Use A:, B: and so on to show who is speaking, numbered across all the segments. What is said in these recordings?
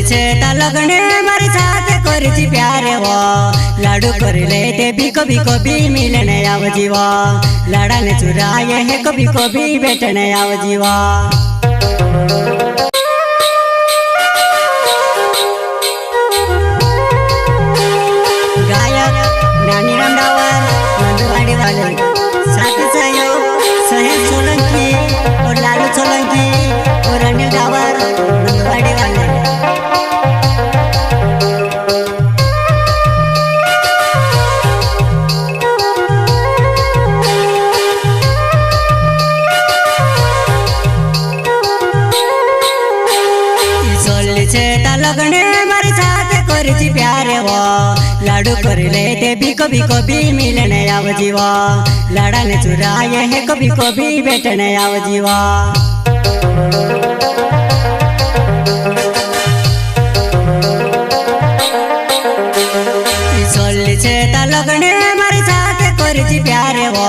A: छे ता लगने मारी साथ करजी प्यारे वो लाडू कर ले ते भी कभी मिलने आव जीवा लाड़ा ने चुराए है कभी बैठने आव जीवा। गायक नानी रामडावर मंदवाड़ी वाले साथ सहयोग सहेज सोलंकी और लालू सोलंकी और अनिल डावर मंदवाड़ी वाले। लगने मारे साथ करजी प्यारे वो लाडू कर ले ते भी कभी मिलने आव जीवा लाड़ा ने चुराए है कभी बैठने आव जीवा। लगने मारे साथ करजी प्यारे वो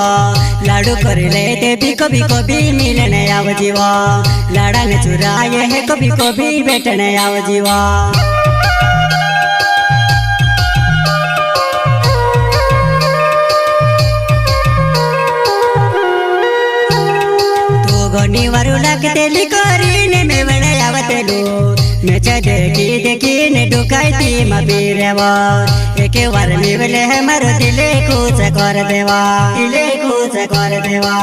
A: लाडू कर ले ते भी कभी मिलने आव जीवा लाड़ा ने चुराए है कभी बैठने आव जीवा। तू घणी वारू लागतेली करीने मेवणे आवतेलो मेचा देखी ने डुकायती मबीरेवा एके वार निवले है मारो दिले खुश कर देवा दिले खुश कर देवा।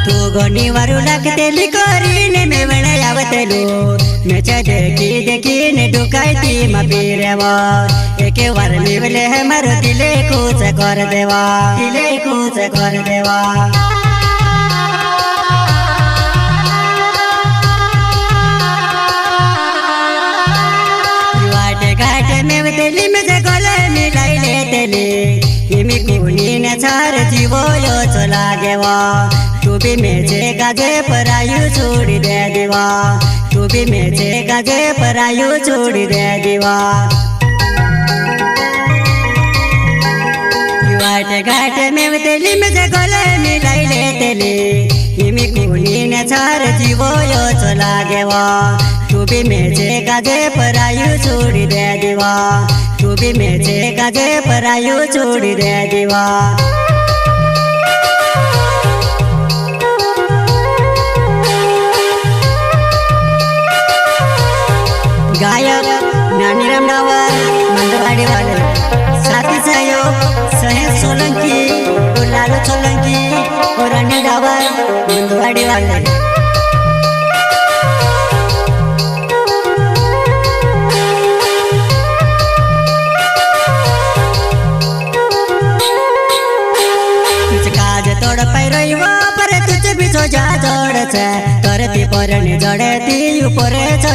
A: तू घणी वारू लागतेली करीने मेवणे आवतेलो मेचा देखी ने डुकायती मबीरेवा एके वार निवले है मारो दिले खुश कर देवा दिले खुश कर देवा। मेवतेली में गले मिलाई ले तेली इमी कुनी ने चार जीवो यो चला गेवा तू भी मेचे गाजे परायु छोड़ी दे दीवा तू भी मेचे गाजे परायु छोड़ी दे दीवा। घाटे मेवतेली में गले मिलाई ले तेली इमी कुनी ने चार जीवो यो चला गेवा तू भी मेचे गाजे परायु छोड़ी दे दीवा तू भी मेचे गाजे परायु छोड़ी दे दीवा। गायक नानी रामडावर मंदवाड़ी वाले साथी सहयोग सहेज सोलंकी और लालू सोलंकी और अनिल डावर मंदवाड़ी वाले। जा जोड़ छे करती परनी जड़े ती ऊपर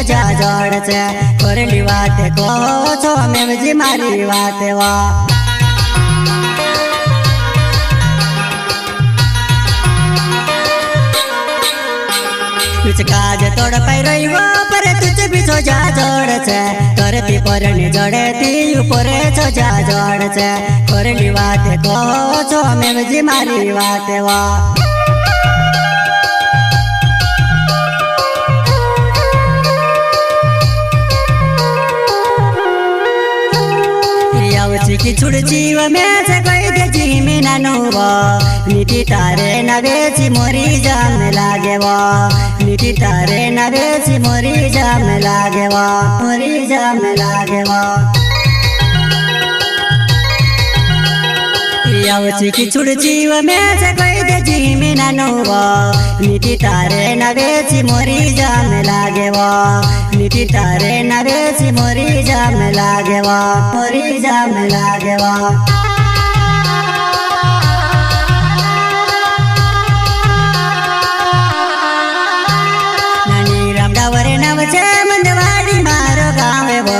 A: जा जोड़ छे करली बात कहो छो में जी मारी बात वा। कुछ काज तोड़ पाई रही वो पर तुझे भी सो जा जोड़ छे करती परनी जड़े ती ऊपर जा जोड़ छे करली बात कहो छो में जी मारी बात वा। की छुड़ जीव में से कोई दे जी में नानुवा नीति तारे नवेची मोरी जाम लागेवा नीति तारे नवेची मोरी जाम लागेवा मोरी जाम लागेवा। यावची की छुड़ जीव में से कोई दे जी में नानुवा नीति तारे नवेची मोरी जाम लागेवा नीति तारे नवेची मोरी जाम लागेवा मोरी जाम लागेवा। नानी रामडावर नाव छे मंदवाड़ी मारो गाँव वो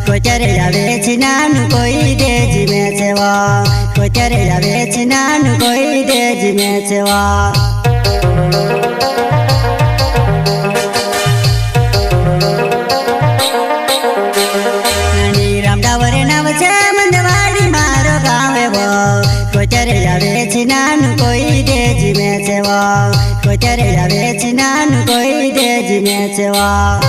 A: कोचरे जावे छी नानु कोई देजी में छेवा कोचरे जावे छी नानु कोई देजी में छेवा। कोचरे जावे छी नानु कोई देजी में छेवा कोचरे આવે ચિનાનું કોઈ દેજ મેચવા